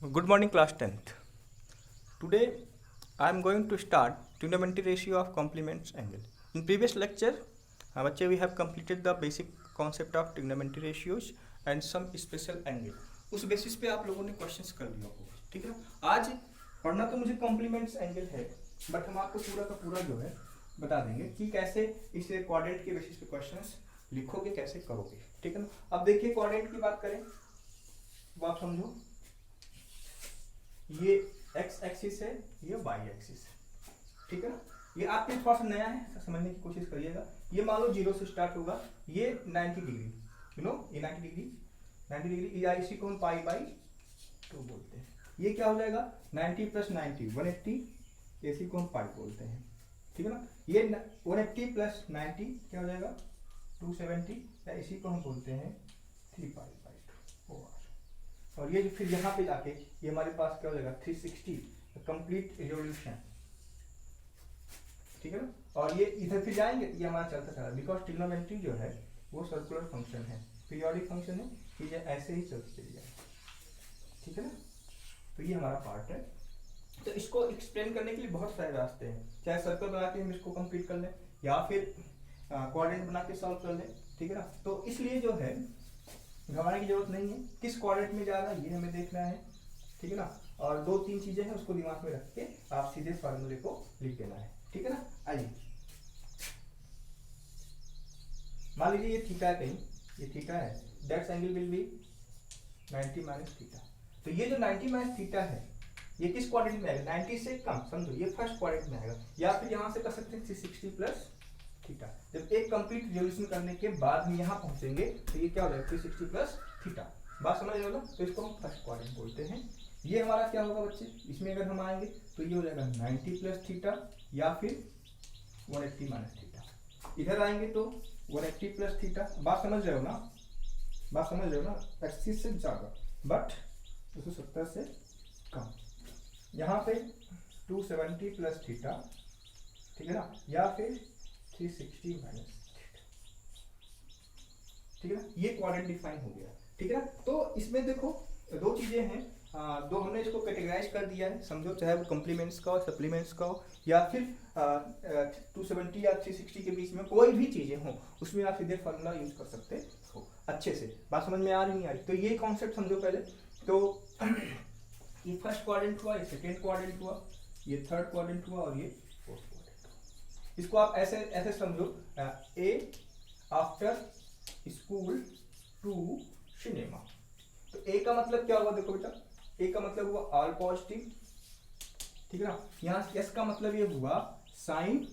Good morning, class 10th. Today I am going to start trigonometry ratio of complements angle. In previous lecture, बच्चे we have completed the basic concept of trigonometry ratios and some special angle. उस basis पे आप लोगों ने questions कर लिया होगा, ठीक है ना। आज पढ़ना तो मुझे कॉम्प्लीमेंट्स एंगल है, बट हम आपको पूरा का पूरा जो है बता देंगे कि कैसे इस क्वाड्रेंट के बेसिस पे क्वेश्चंस लिखोगे, कैसे करोगे, ठीक है ना। अब देखिए क्वाड्रेंट की बात करें तो आप समझो ये x एक्सिस है, ये y एक्सिस है, ठीक है ना। ये आपके थोड़ा सा नया है, समझने की कोशिश करिएगा। ये मान लो 0 से स्टार्ट होगा, ये 90 डिग्री, यू नो ये 90 डिग्री या इसी को हम पाई बाई 2 बोलते हैं। ये क्या हो जाएगा 90 प्लस 90 180, इसी को हम पाई बोलते हैं, ठीक है ना। ये 180 प्लस 90 क्या हो जाएगा 270, या इसी को हम बोलते हैं 3 पाई बाई 2। और ये फिर यहाँ पे जाके ये हमारे पास क्या हो जाएगा 360 कंप्लीट रिवोल्यूशन, ठीक है ना। और ये इधर फिर जाएंगे, ये हमारा चलता चला, बिकॉज ट्रिग्नोमेट्री जो है वो सर्कुलर फंक्शन है, पीरियोडिक फंक्शन है, कि ये ऐसे ही चलती चली जाए, ठीक है ना। तो ये हमारा पार्ट है। तो इसको एक्सप्लेन करने के लिए बहुत सारे रास्ते हैं, चाहे सर्कल बना के हम इसको कंप्लीट कर लें या फिर क्वाड्रेंट बना के सॉल्व कर लें, ठीक है ना। तो इसलिए जो है घबराने की जरूरत नहीं है, किस क्वाड्रेंट में जा रहा है ये हमें देखना है, ठीक है ना। और 2-3 चीजें हैं उसको दिमाग में रख के आप सीधे फार्मूले को लिख देना है, ठीक है ना। आइए मान लीजिए ये थीटा है, कहीं ये थीटा है, that's angle will be 90 minus theta. तो ये जो 90 माइनस थीटा है ये किस क्वाड्रेंट में आएगा, 90 से कम, समझो ये फर्स्ट क्वाड्रेंट में आएगा, या फिर यहां से कर सकते हैं 360 प्लस थीटा। जब एक कंप्लीट रिवोल्यूशन करने के बाद हम यहाँ पहुंचेंगे तो ये क्या हो जाएगा 360 प्लस थीटा। बात समझ रहे हो ना। तो इसको हम फर्स्ट क्वाड्रेंट बोलते हैं। ये हमारा क्या होगा बच्चे, इसमें अगर हम आएंगे तो ये हो जाएगा 90 प्लस थीटा या फिर 180 माइनस थीटा। इधर आएंगे तो 180 प्लस थीटा। बात समझ रहे हो ना, बात समझ रहे हो ना। 80 से ज्यादा बट 270 से कम। यहाँ पे 270 प्लस थीटा, ठीक है ना, या फिर 360 माइनस, ठीक है ना। ये क्वाड्रेंट डिफाइन हो गया, ठीक है ना। तो इसमें देखो 2 चीजें हैं, दो हमने इसको कैटेगराइज कर दिया है, समझो, चाहे वो कॉम्प्लीमेंट्स का हो, सप्लीमेंट्स का हो, या फिर 270 या 360 के बीच में कोई भी चीजें हो, उसमें आप सीधे फार्मूला यूज कर सकते हो अच्छे से। बात समझ में आ रही नहीं आ रही, तो ये कॉन्सेप्ट समझो पहले। तो ये फर्स्ट क्वाड्रेंट हुआ, ये सेकेंड क्वाड्रेंट हुआ, ये थर्ड क्वाड्रेंट हुआ और ये फोर्थ क्वाड्रेंट हुआ। इसको आप ऐसे ऐसे समझो, A after school to cinema. तो ए का मतलब क्या हुआ, देखो बेटा, ए का मतलब हुआ ऑल पॉजिटिव, ठीक है ना। यहाँ एस का मतलब ये हुआ साइन,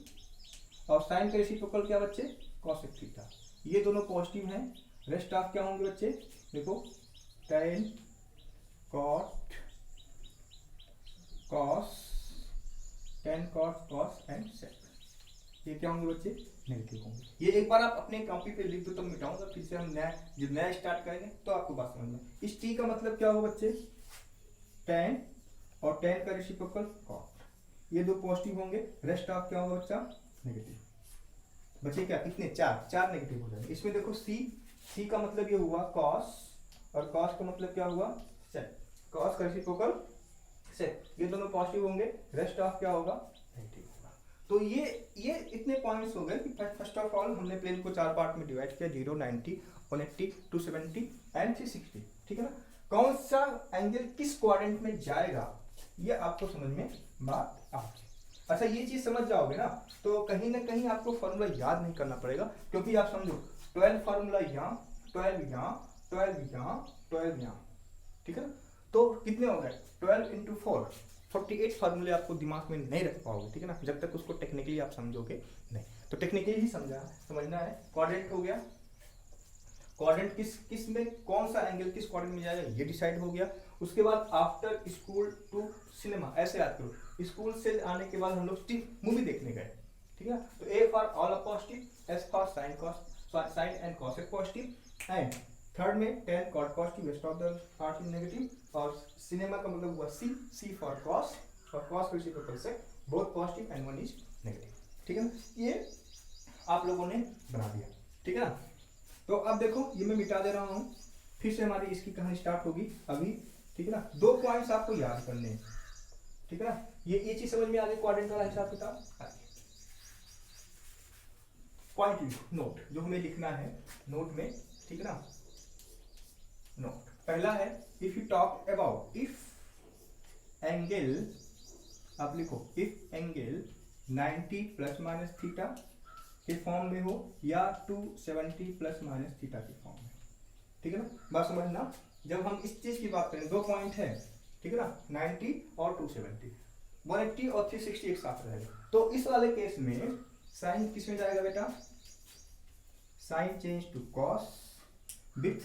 और साइन का रेसिप्रोकल क्या बच्चे, कॉसेक थीटा। ये दोनों पॉजिटिव हैं। रेस्ट ऑफ क्या होंगे बच्चे, देखो tan cot cos, tan cos cos and sec, ये क्या होंगे बच्चे, नेगेटिव होंगे। ये एक बार आप अपने कॉपी पे लिख दो तो मिटाऊंगा, फिर से हम नया जब नया स्टार्ट करेंगे तो आपको बात समझ में। इस टी का मतलब क्या होगा बच्चे, tan, और tan का रेसिप्रोकल cot, ये दो पॉजिटिव होंगे। रेस्ट ऑफ क्या होगा बच्चा, नेगेटिव। बच्चे क्या कितने, 4 नेगेटिव हो जाएंगे। इसमें देखो सी का मतलब ये हुआ cos, और cos का मतलब क्या हुआ sec, cos का रेसिप्रोकल sec, ये दोनों पॉजिटिव होंगे। रेस्ट ऑफ क्या होगा, नेगेटिव होगा। तो ये इतने पॉइंट्स हो गए कि फर्स्ट ऑफ ऑल हमने प्लेन को 4 पार्ट में डिवाइड किया, 0, 90, 180, 270 एंड 360, ठीक है ना। कौन सा एंगल किस क्वाड्रेंट में जाएगा ये आपको समझ में बात आ गई। अच्छा, ये चीज समझ जाओगे ना तो कहीं ना कहीं आपको फॉर्मूला याद नहीं करना पड़ेगा, क्योंकि आप समझो 12 फॉर्मूला यहाँ, 12 यहाँ, 12 यहाँ, 12 यहाँ, ठीक है ना। तो कितने हो गए 12 इंटू 4, 48 फार्मूले आपको दिमाग में नहीं रख पाओगे, ठीक है ना, जब तक उसको टेक्निकली आप समझोगे नहीं। तो टेक्निकली ही समझना है। क्वाड्रेंट हो गया, क्वाड्रेंट किस में कौन सा एंगल किस क्वाड्रेंट में जाएगा ये डिसाइड हो गया। उसके बाद आफ्टर स्कूल टू सिनेमा, ऐसे याद करो, स्कूल से आने के बाद हम लोग मूवी देखने गए, ठीक है। तो A for all positive, S for sine and cosec positive, and third में tan cot positive, rest of the part is negative, और सिनेमा का मतलब हुआ सी फॉर कॉस, और cos reciprocal sec, both positive and one is negative, ठीक है ना। ये आप लोगों ने बना दिया, ठीक है ना। तो अब देखो ये मैं मिटा दे रहा हूँ, फिर से हमारी इसकी कहानी स्टार्ट होगी अभी, ठीक है ना, 2 पॉइंट्स आपको याद करने हैं, ठीक है ना। ये चीज समझ में आ गई क्वाड्रेंट वाला हिसाब किताब। पॉइंट नोट जो हमें लिखना है नोट में, ठीक है ना। नोट पहला है, if you talk about, if angle, आप लिखो if angle 90 plus minus theta के फॉर्म में हो या 270 प्लस माइनस थीटा के फॉर्म में, ठीक है ना। बात समझना, जब हम इस चीज की बात करें, 2 पॉइंट है, ठीक है ना, 90 और 270, 180 और 360 एक साथ रहेगा। तो इस वाले केस में साइन किस में जाएगा बेटा, sine change to cos with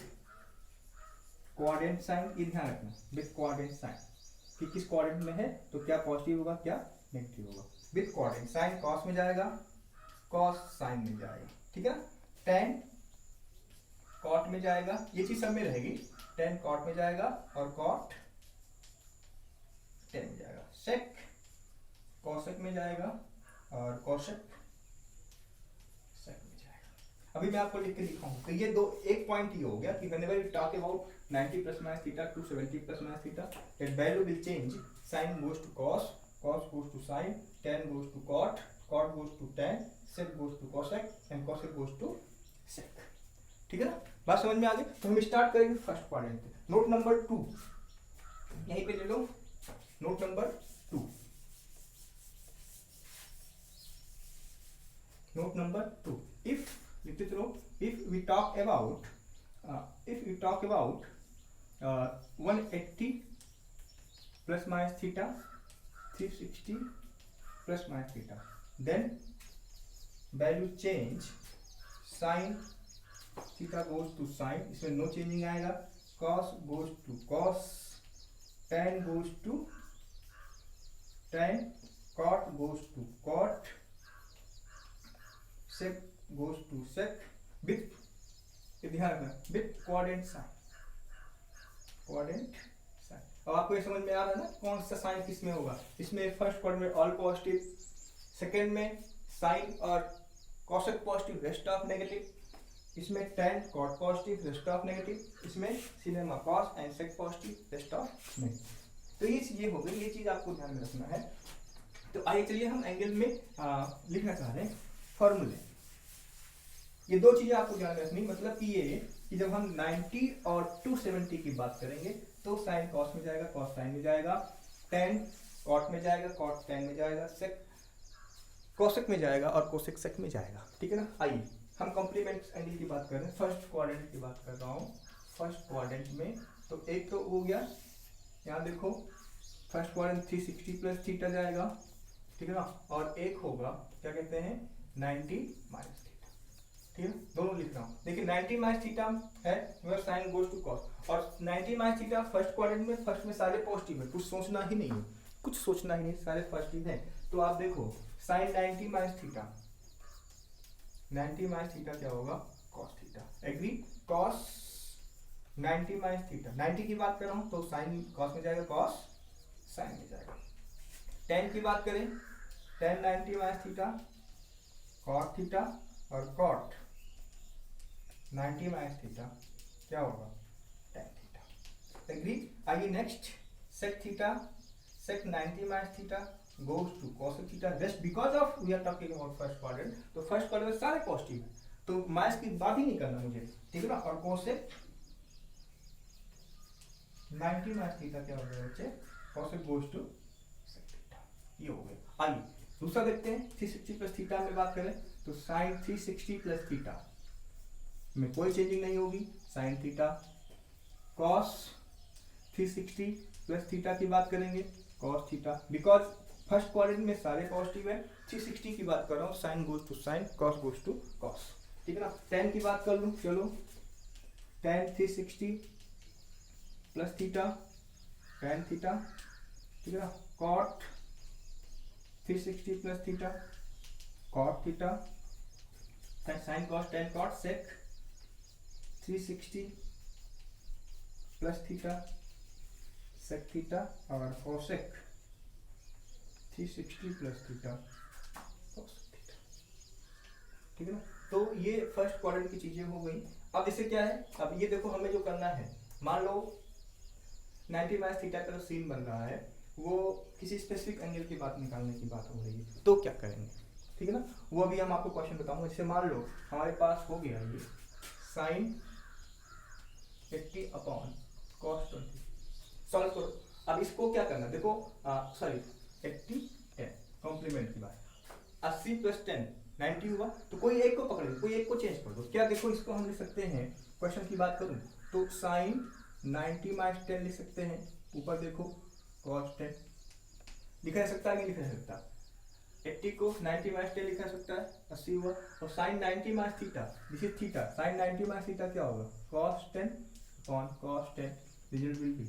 coordinate sign, ये ध्यान रखना, विथ कोऑर्डिनेट साइन कि किस कोऑर्डिनेट में है तो क्या पॉजिटिव होगा क्या नेगेटिव होगा। विथ कोऑर्डिनेट साइन कॉस में जाएगा, कॉस साइन में जाएगा, ठीक है। टेन कॉट में जाएगा, ये चीज सब में रहेगी, टेन कॉट में जाएगा और कॉट टेन में जाएगा। सेक कॉसेक में जाएगा और कॉसेक सेक में जाएगा। अभी मैं आपको लिख के दिखाऊंगा। तो ये दो, एक पॉइंट ये हो गया कि whenever you talk about 90 plus minus theta, 270 plus minus theta, that value will change. Sin goes to cos, cos goes to sin, tan goes to cot, cot goes to tan, sec goes to cosec and cosec goes to sec, ठीक है ना। बात समझ में आ गई। तो हम start करेंगे फर्स्ट क्वाड्रेंट से। नोट नंबर 2 यहीं पे ले लो, note number 2, note number 2, if लिखते चलो, if we talk about 180 plus minus theta, 360 plus minus theta, then value change, sin theta goes to sine, इसमें नो चेंजिंग आएगा, cos goes to cos, tan goes to tan, cot goes to cot, sec goes to sec, with ध्यान रखना with coordinate sign, coordinate sign. अब आपको ये समझ में आ रहा है ना कौन सा साइन किस में होगा। इसमें फर्स्ट क्वाड्रेंट में ऑल पॉजिटिव, सेकेंड में साइन और cosec positive, rest of negative, इसमें tan cot positive, rest of negative, इसमें सिनेमा cos and sec positive, rest of negative. तो ये चीजें हो गई, ये चीज आपको ध्यान में रखना है। तो आइए चलिए हम एंगल में लिखना चाह रहे हैं फॉर्मूले। ये दो चीजें आपको ध्यान में रखनी, मतलब कि ये कि जब हम 90 और 270 की बात करेंगे तो साइन कॉस में जाएगा, कॉस साइन में जाएगा, tan कॉट में जाएगा, कॉट tan में जाएगा, sec कोसेक में जाएगा और कोसेक सेक में जाएगा, ठीक है ना। आइए हम कॉम्प्लीमेंट एंगल की बात कर रहे हैं, फर्स्ट क्वाड्रेंट की बात कर रहा हूँ। फर्स्ट क्वाड्रेंट में तो एक तो हो गया, यहाँ देखो फर्स्ट क्वाड्रेंट 360 प्लस थीटा जाएगा, ठीक है ना, और एक होगा क्या कहते हैं 90 माइनस थीटा, ठीक है, दोनों लिख रहा हूँ। देखिए 90 माइनस थीटा है मगर साइन गोज टू कॉस, और 90 माइनस थीटा फर्स्ट क्वाड्रेंट में, फर्स्ट में सारे पॉजिटिव है, कुछ सोचना ही नहीं है, कुछ सोचना ही नहीं, सारे पॉजिटिव है। तो आप देखो sine 90 minus theta, 90 minus theta क्या होगा cos theta, agree. Cos 90 minus theta, 90 की बात कर रहा हूं तो साइन कॉस में जाएगा, कॉस साइन में जाएगा। tan की बात करें, tan 90 minus theta cot theta, और कॉट 90 माइनस थीटा क्या होगा tan थीटा, एग्री। आइए next, sec theta, sec 90 minus theta goes to cosec theta, just because of we are talking about first quadrant, तो first quadrant में सारे positive है तो minus की बात ही नहीं करना मुझे, ठीक है ना। और cosec 90 माइनस थीटा क्या हो गया बच्चे, cosec goes to sec theta, ये हो गया। आइए दूसरा देखते हैं, 360 प्लस थीटा में बात करें तो साइन 360 प्लस थीटा में कोई चेंजिंग नहीं होगी, sine theta, cos 360 plus theta की बात करेंगे, cos theta, because first quadrant में सारे पॉजिटिव है। 360 की बात कर रहा हूँ, sine goes to sine, cos goes to cos, ठीक है ना। tan की बात कर लूँ, चलो tan 360 plus theta, tan theta, ठीक है ना, cot 360 plus theta, cot theta, sine cos tan cot, sec 360 plus theta, sec theta, और cosec 360 प्लस थीटा, ठीक है ना। तो ये फर्स्ट क्वाड्रेंट की चीजें हो गई। अब इसे क्या है, अब ये देखो हमें जो करना है, मान लो 90 माइनस थीटा का जो सीन बन रहा है वो किसी स्पेसिफिक एंगल की बात निकालने की बात हो रही है, तो क्या करेंगे, ठीक है ना। वो अभी हम आपको क्वेश्चन बताऊंगा। जैसे मान लो हमारे पास हो गया ये साइन 80 अपॉन कॉस 20, सॉल्व करो। अब इसको क्या करना, देखो सॉरी 80 10 कॉम्प्लीमेंट की बात, 80 प्लस 10 90 हुआ, तो कोई एक को पकड़ो, कोई एक को चेंज कर दो। क्या देखो इसको हम लिख सकते हैं, क्वेश्चन की बात करूं तो साइन 90 माइनस 10 लिख सकते हैं, ऊपर देखो कॉस 10 लिखा जा सकता है, नहीं लिखा जा सकता। 80 को 90 माइनस 10 लिखा जा सकता है, 80 हुआ। और sine 90 minus theta, this is theta, sine 90 minus theta क्या होगा, cos 10 upon cos 10, result will be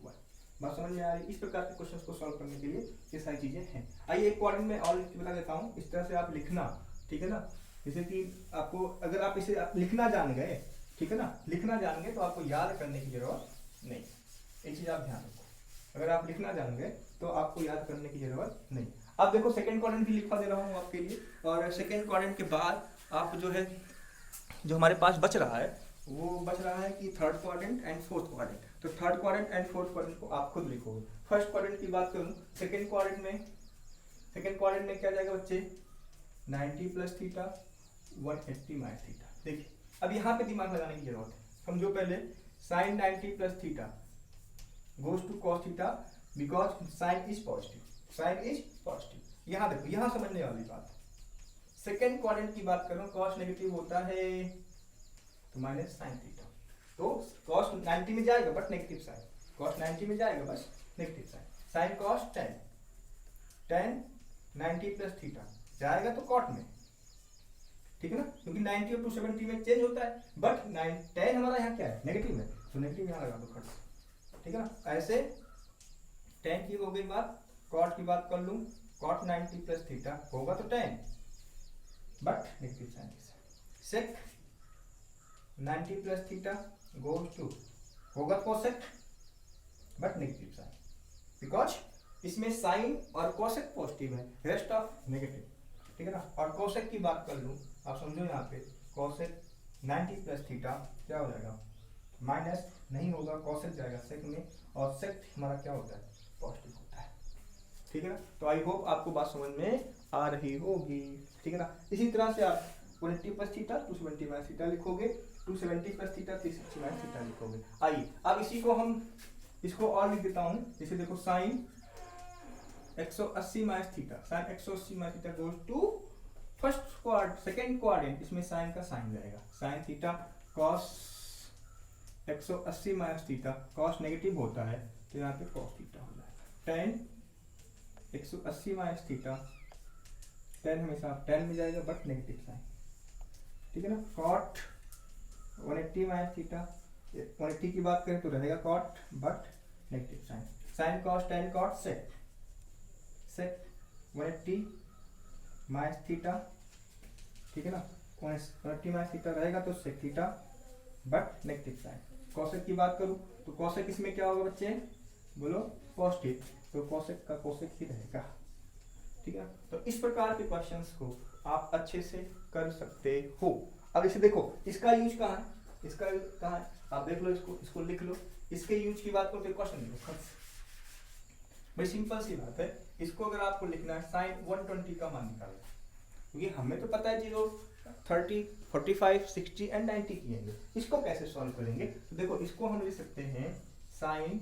1। बात समझ में आ रही है। इस प्रकार के क्वेश्चंस को सॉल्व करने के लिए ये सारी चीजें हैं। आइए एक क्वाड्रेंट में और बता देता हूँ, इस तरह से आप लिखना, ठीक है ना। जैसे कि आपको अगर आप इसे लिखना जान गए, ठीक है ना, लिखना जान गए तो आपको याद करने की जरूरत नहीं, एक चीज आप ध्यान रखो, अगर आप लिखना जान गए तो आपको याद करने की जरूरत नहीं। अब देखो सेकंड क्वाड्रेंट भी लिखवा दे रहा हूँ आपके लिए, और सेकंड क्वाड्रेंट के बाद आप जो है जो हमारे पास बच रहा है वो बच रहा है कि third quadrant and fourth quadrant. तो third quadrant and fourth quadrant को आप खुद लिखोगे। फर्स्ट क्वाड्रेंट की बात करूँ, सेकंड क्वाड्रेंट में क्या जाएगा बच्चे, 90 प्लस थीटा 180 माइनस थीटा। देखिए अब यहाँ पे दिमाग लगाने की जरूरत है। समझो पहले sine 90 plus theta goes to cos theta because sine is positive. यहाँ देखो, यहाँ समझने वाली बात। सेकेंड क्वाड्रेंट की बात करूं, कॉस नेगेटिव होता है तो माइनस साइन थीटा, तो कॉस 90 में जाएगा बट नेगेटिव साइन, कॉस 90 में जाएगा बस negative sign, sine cos 10 90 plus theta जाएगा तो कॉट में, ठीक है ना, क्योंकि 90 और 270 में चेंज होता है, बट 10 हमारा यहाँ क्या है, नेगेटिव है, तो नेगेटिव यहाँ लगा दो खट, ठीक है ना। ऐसे 10 की हो गई बात, कॉट की बात कर लूं, कॉट 90 प्लस थीटा होगा तो 10 but negative sine, sec 90 plus theta goes to होगा cosec but negative sine, because इसमें साइन और कोसेक पॉजिटिव है, रेस्ट ऑफ नेगेटिव, ठीक है ना। और कोसेक की बात कर लूं, आप समझो यहाँ पे कोसेक 90 प्लस थीटा क्या हो जाएगा, माइनस नहीं होगा, कोसेक जाएगा सेक में, और सेक हमारा क्या होता है, पॉजिटिव होता है, ठीक है ना। तो आई होप आपको बात समझ में आ रही होगी, ठीक है ना। इसी तरह से आप 180 प्लस थीटा 270 माइनस थीटा लिखोगे, 270 प्लस थीटा 360 माइनस थीटा लिखोगे। आइए अब इसी को हम इसको और लिख देता हूँ, जैसे देखो sine 180 minus theta, sine 180 minus theta goes to second quadrant, इसमें साइन का साइन जाएगा, sine theta cos 180 minus theta, cos negative होता है तो यहाँ पे कॉस थीटा हो जाएगा, 10 180 माइनस थीटा, 10 हमेशा 10 में जाएगा बट नेगेटिव साइन, ठीक है ना। कॉट 180 माइनस थीटा, 180 की बात करें तो रहेगा cot but negative sign, sine cos 10 cot sec 180 minus theta, ठीक है ना, 180 माइनस थीटा रहेगा तो sec theta but negative sign. Cosec की बात करूं तो कोसेक इसमें क्या होगा बच्चे, बोलो पॉजिटिव, तो कोसेक का कोसेक ही रहेगा, ठीक है। तो इस प्रकार के क्वेश्चंस को आप अच्छे से कर सकते हो। अब इसे देखो, इसका यूज कहाँ है, इसका कहाँ है, आप देख लो, इसको लिख लो। इसके यूज की बात करो तो क्वेश्चन लिखो, भाई सिंपल सी बात है। इसको अगर आपको लिखना है साइन 120 का मान निकालना, क्योंकि हमें तो पता है 0 30 45 60 एंड 90 किए, इसको कैसे सॉल्व करेंगे, तो देखो इसको हम लिख सकते हैं साइन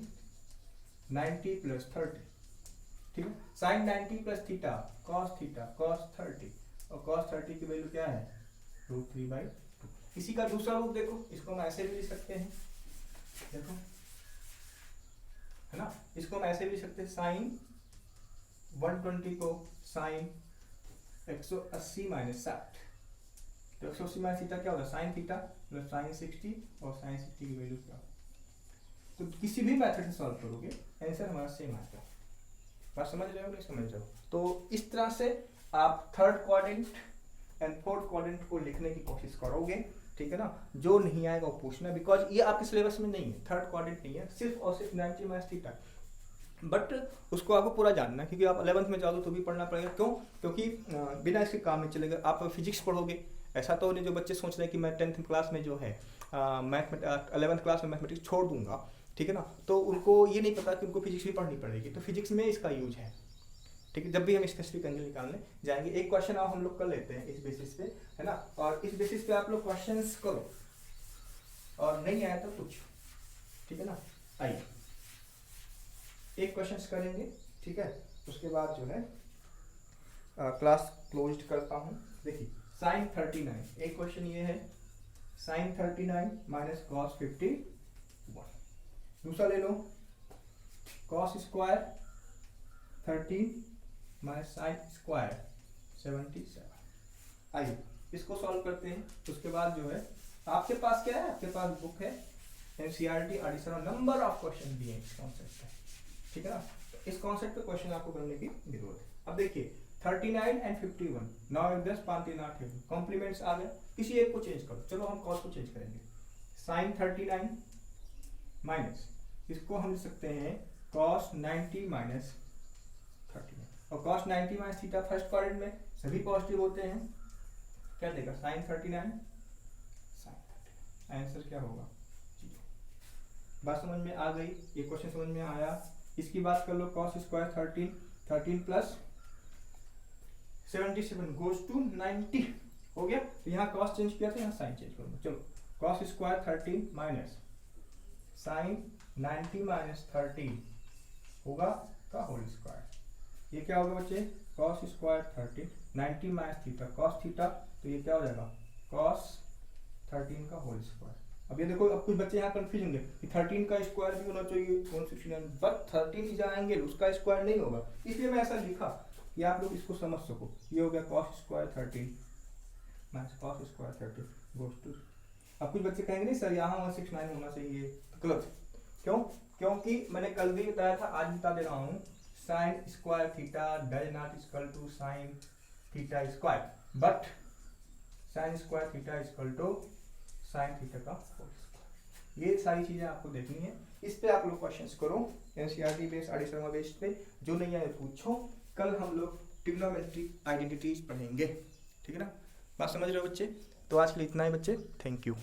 90 प्लस 30, ठीक है, साइन 90 प्लस थीटा कॉस 30, और कॉस 30 की वैल्यू क्या है, √3/2। इसी का दूसरा रूप देखो, इसको हम ऐसे भी लिख सकते हैं, देखो है ना, इसको हम ऐसे भी लिख सकते हैं, साइन 120 को साइन 180 माइनस 60, तो 180 माइनस थीटा क्या होगा, साइन थीटा प्लस साइन 60, और साइन 60 की वैल्यू क्या, तो किसी भी मेथड से सॉल्व करोगे आंसर हमारा सेम आता है। बात समझ रहे हो नहीं समझ रहे हो, तो इस तरह से आप third quadrant and fourth quadrant को लिखने की कोशिश करोगे, ठीक है ना। जो नहीं आएगा वो पूछना, बिकॉज ये आपके सिलेबस में नहीं है, थर्ड क्वाड्रेंट नहीं है, सिर्फ और सिर्फ 90 माइनस थीटा, बट उसको आपको पूरा जानना है, क्योंकि आप 11th में जाओगे तो भी पढ़ना पड़ेगा। क्यों, क्योंकि बिना इसके काम नहीं चलेगा। आप फिजिक्स पढ़ोगे, ऐसा तो नहीं जो बच्चे सोच रहे हैं कि मैं 10th क्लास में जो है 11th क्लास में मैथमेटिक्स छोड़ दूंगा, ठीक है ना, तो उनको ये नहीं पता कि उनको फिजिक्स भी पढ़नी पड़ेगी, तो फिजिक्स में इसका यूज है, ठीक है। जब भी हम स्पेसिफिक एंगल निकालने जाएंगे, एक क्वेश्चन आप हम लोग कर लेते हैं इस बेसिस पे, है ना, और इस बेसिस पे आप लोग क्वेश्चंस करो, और नहीं आया तो कुछ, ठीक है ना। आइए एक क्वेश्चंस करेंगे, ठीक है, उसके बाद जो है क्लास क्लोज्ड करता हूँ। देखिए sin 39, एक क्वेश्चन ये है sin 39 माइनस cos 51। दूसरा ले लो cos square 13 minus sin square 77। आइए इसको सॉल्व करते हैं। उसके बाद जो है आपके पास क्या है, आपके पास बुक है NCERT additional number of question दिए इस कॉन्सेप्ट पे, ठीक है ना। इस कॉन्सेप्ट पे क्वेश्चन आपको करने की जरूरत है। अब देखिए 39 एंड 51, नाउ इफ दिस पांति नॉट हिडन, कॉम्प्लीमेंट्स आ गए, किसी एक को चेंज करो। चलो हम कॉस को चेंज करेंगे, sin 39 माइनस इसको हम लिख सकते हैं cos 90 माइनस 39, और cos 90 minus theta first quadrant में सभी पॉजिटिव होते हैं, क्या देगा sin 39 sin 39, आंसर क्या होगा 0। बात समझ में आ गई, ये क्वेश्चन समझ में आया। इसकी बात कर लो cos square 13 plus 77 goes to 90 हो गया। तो यहाँ cos चेंज किया था, यहाँ sin चेंज करूंगा। चलो cos square 13 minus sin 90 minus 13 होगा का होल स्क्वायर। ये क्या होगा बच्चे, cos square 13 90 minus theta cos theta, तो ये क्या हो जाएगा cos 13 का होल स्क्वायर। अब ये देखो, अब कुछ बच्चे यहाँ कंफ्यूज होंगे कि 13 का स्क्वायर भी होना चाहिए 169, बट 13 इज एन एंगल, उसका स्क्वायर नहीं होगा, इसलिए मैं ऐसा लिखा कि आप लोग इसको समझ सको। ये हो गया cos square 13 minus cos square 13 goes to. अब कुछ बच्चे कहेंगे नहीं सर यहाँ 169 होना चाहिए, तो गलत। क्यों? क्योंकि मैंने कल भी बताया था, आज बता दे रहा हूँ, sin square theta does not equal to sin theta square, but sin square theta equal to sin theta का होल स्क्वायर। ये सारी चीजें आपको देखनी है, इस पे आप लोग क्वेश्चंस करो एनसीईआरटी बेस्ड एडिशनल बेस्ड पे, जो नहीं आए पूछो। कल हम लोग ट्रिग्नोमेट्रिक आइडेंटिटीज पढ़ेंगे, ठीक है ना। बात समझ रहे हो बच्चे? तो आज के लिए इतना ही बच्चे, थैंक यू।